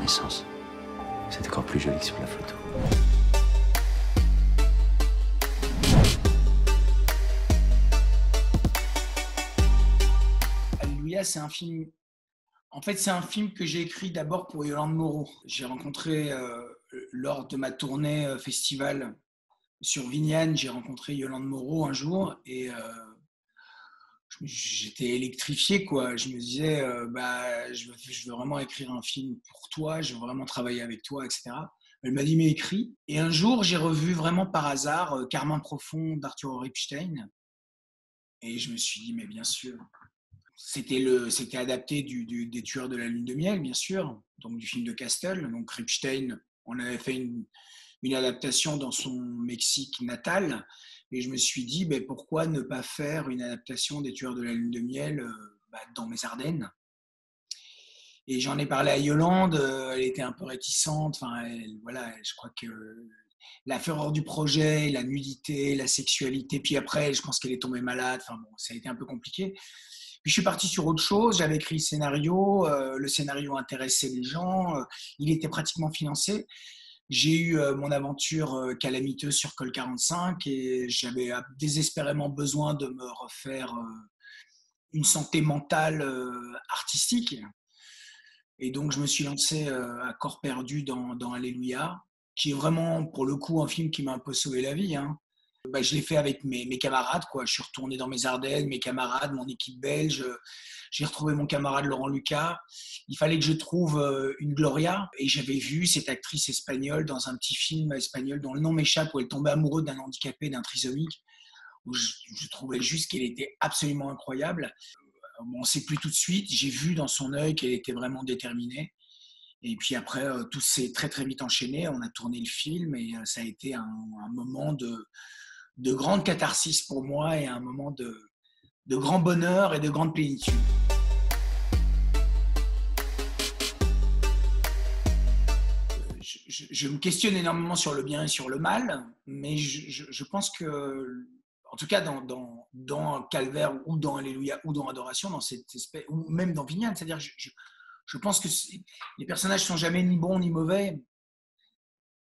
naissance. C'est encore plus joli que sur la photo. Alléluia, c'est un film. En fait, c'est un film que j'ai écrit d'abord pour Yolande Moreau. J'ai rencontré, lors de ma tournée festival sur Vignane, j'ai rencontré Yolande Moreau un jour et j'étais électrifié, quoi. Je me disais, je veux vraiment écrire un film pour toi, je veux vraiment travailler avec toi, etc. Elle m'a dit, mais écris. Et un jour, j'ai revu vraiment par hasard Carmin Profond d'Arthur Ripstein. Et je me suis dit, mais bien sûr. C'était adapté des Tueurs de la Lune de Miel, bien sûr, donc du film de Castel. Donc Ripstein, on avait fait une adaptation dans son Mexique natal. Et je me suis dit, ben, pourquoi ne pas faire une adaptation des Tueurs de la Lune de Miel dans mes Ardennes. Et j'en ai parlé à Yolande, elle était un peu réticente. Enfin, voilà, je crois que la fureur du projet, la nudité, la sexualité, puis après, je pense qu'elle est tombée malade. Enfin bon, ça a été un peu compliqué. Puis je suis parti sur autre chose, j'avais écrit le scénario intéressait les gens, il était pratiquement financé. J'ai eu mon aventure calamiteuse sur Col 45 et j'avais désespérément besoin de me refaire une santé mentale artistique. Et donc je me suis lancé à corps perdu dans Alléluia, qui est vraiment pour le coup un film qui m'a un peu sauvé la vie, hein. Je l'ai fait avec mes camarades, quoi. Je suis retourné dans mes Ardennes, mes camarades, mon équipe belge. J'ai retrouvé mon camarade Laurent Lucas. Il fallait que je trouve une Gloria. Et j'avais vu cette actrice espagnole dans un petit film espagnol dont le nom m'échappe, où elle tombait amoureuse d'un handicapé, d'un trisomique, où je trouvais juste qu'elle était absolument incroyable. On ne sait plus tout de suite. J'ai vu dans son œil qu'elle était vraiment déterminée. Et puis après, tout s'est très très vite enchaîné. On a tourné le film et ça a été un moment de grande catharsis pour moi et un moment de grand bonheur et de grande plénitude. Je me questionne énormément sur le bien et sur le mal, mais je pense que, en tout cas dans Calvaire ou dans Alléluia ou dans Adoration, dans cette espèce, ou même dans Vignane, c'est-à-dire je pense que les personnages sont jamais ni bons ni mauvais.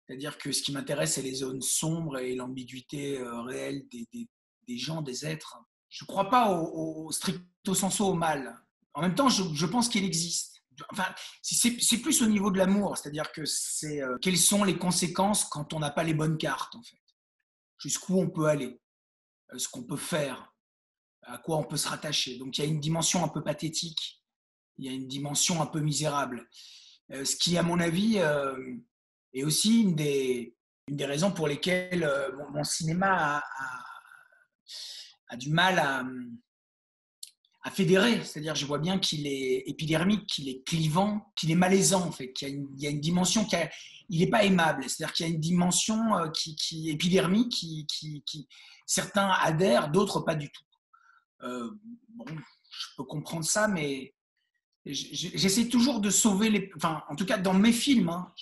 C'est-à-dire que ce qui m'intéresse, c'est les zones sombres et l'ambiguïté réelle des gens, des êtres. Je ne crois pas au stricto sensu au mal. En même temps, je pense qu'il existe. Enfin, c'est plus au niveau de l'amour, c'est-à-dire que c'est quelles sont les conséquences quand on n'a pas les bonnes cartes, en fait. Jusqu'où on peut aller, ce qu'on peut faire, à quoi on peut se rattacher. Donc il y a une dimension un peu pathétique, il y a une dimension un peu misérable. Ce qui, à mon avis, est aussi une des raisons pour lesquelles mon cinéma a du mal à fédérer. C'est-à-dire, je vois bien qu'il est épidermique, qu'il est clivant, qu'il est malaisant, en fait. Il y a une dimension il n'est pas aimable. C'est-à-dire qu'il y a une dimension qui épidermique, qui certains adhèrent, d'autres pas du tout. Bon, je peux comprendre ça, mais j'essaie toujours de sauver enfin, en tout cas dans mes films, hein,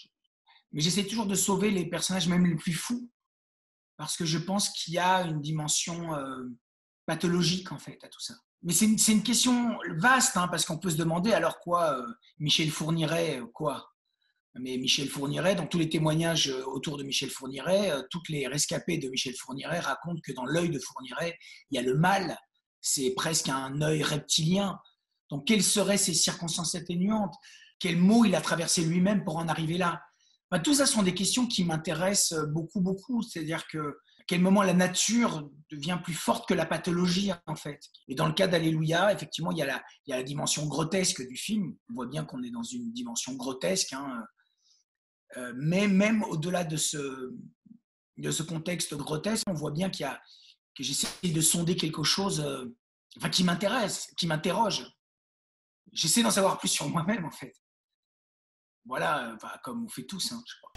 mais j'essaie toujours de sauver les personnages même les plus fous, parce que je pense qu'il y a une dimension pathologique en fait à tout ça. Mais c'est une question vaste, hein, parce qu'on peut se demander alors quoi, Michel Fourniret, quoi. Mais Michel Fourniret, dans tous les témoignages autour de Michel Fourniret, toutes les rescapées de Michel Fourniret racontent que dans l'œil de Fourniret, il y a le mal, c'est presque un œil reptilien. Donc quelles seraient ces circonstances atténuantes? Quels mots il a traversé lui-même pour en arriver là? Enfin, tout ça sont des questions qui m'intéressent beaucoup, beaucoup. C'est-à-dire que à quel moment la nature devient plus forte que la pathologie, en fait. Et dans le cas d'Alléluia, effectivement, il y a la dimension grotesque du film. On voit bien qu'on est dans une dimension grotesque, hein. Mais même au-delà de ce contexte grotesque, on voit bien que j'essaie de sonder quelque chose qui m'intéresse, qui m'interroge. J'essaie d'en savoir plus sur moi-même, en fait. Voilà, comme on fait tous, hein, je crois.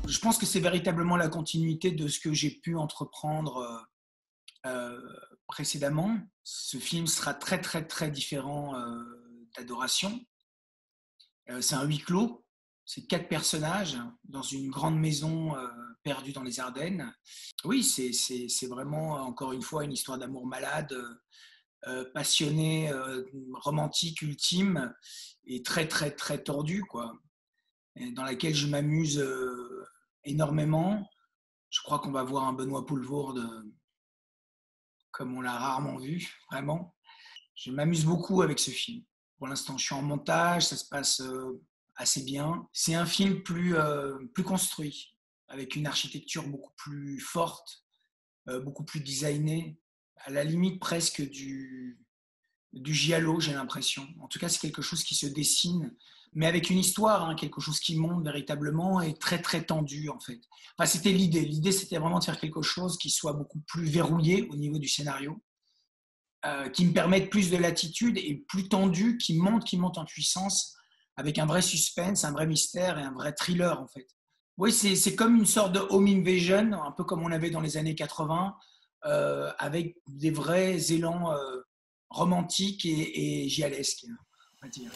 Je pense que c'est véritablement la continuité de ce que j'ai pu entreprendre précédemment. Ce film sera très, très, très différent d'Adoration. C'est un huis clos. C'est 4 personnages dans une grande maison perdue dans les Ardennes. Oui, c'est vraiment, encore une fois, une histoire d'amour malade passionnée, romantique, ultime, et très, très, très tordue, quoi. Et dans laquelle je m'amuse énormément. Je crois qu'on va voir un Benoît Poelvoorde comme on l'a rarement vu, vraiment. Je m'amuse beaucoup avec ce film. Pour l'instant, je suis en montage, ça se passe assez bien. C'est un film plus construit, avec une architecture beaucoup plus forte, beaucoup plus designée, à la limite presque du giallo, j'ai l'impression. En tout cas, c'est quelque chose qui se dessine, mais avec une histoire, hein, quelque chose qui monte véritablement et très très tendu en fait. Enfin, c'était l'idée. L'idée, c'était vraiment de faire quelque chose qui soit beaucoup plus verrouillé au niveau du scénario, qui me permette plus de latitude et plus tendu, qui monte en puissance, avec un vrai suspense, un vrai mystère et un vrai thriller en fait. Oui, c'est comme une sorte de home invasion, un peu comme on avait dans les années 80, avec des vrais élans romantiques et gialesques, on va dire.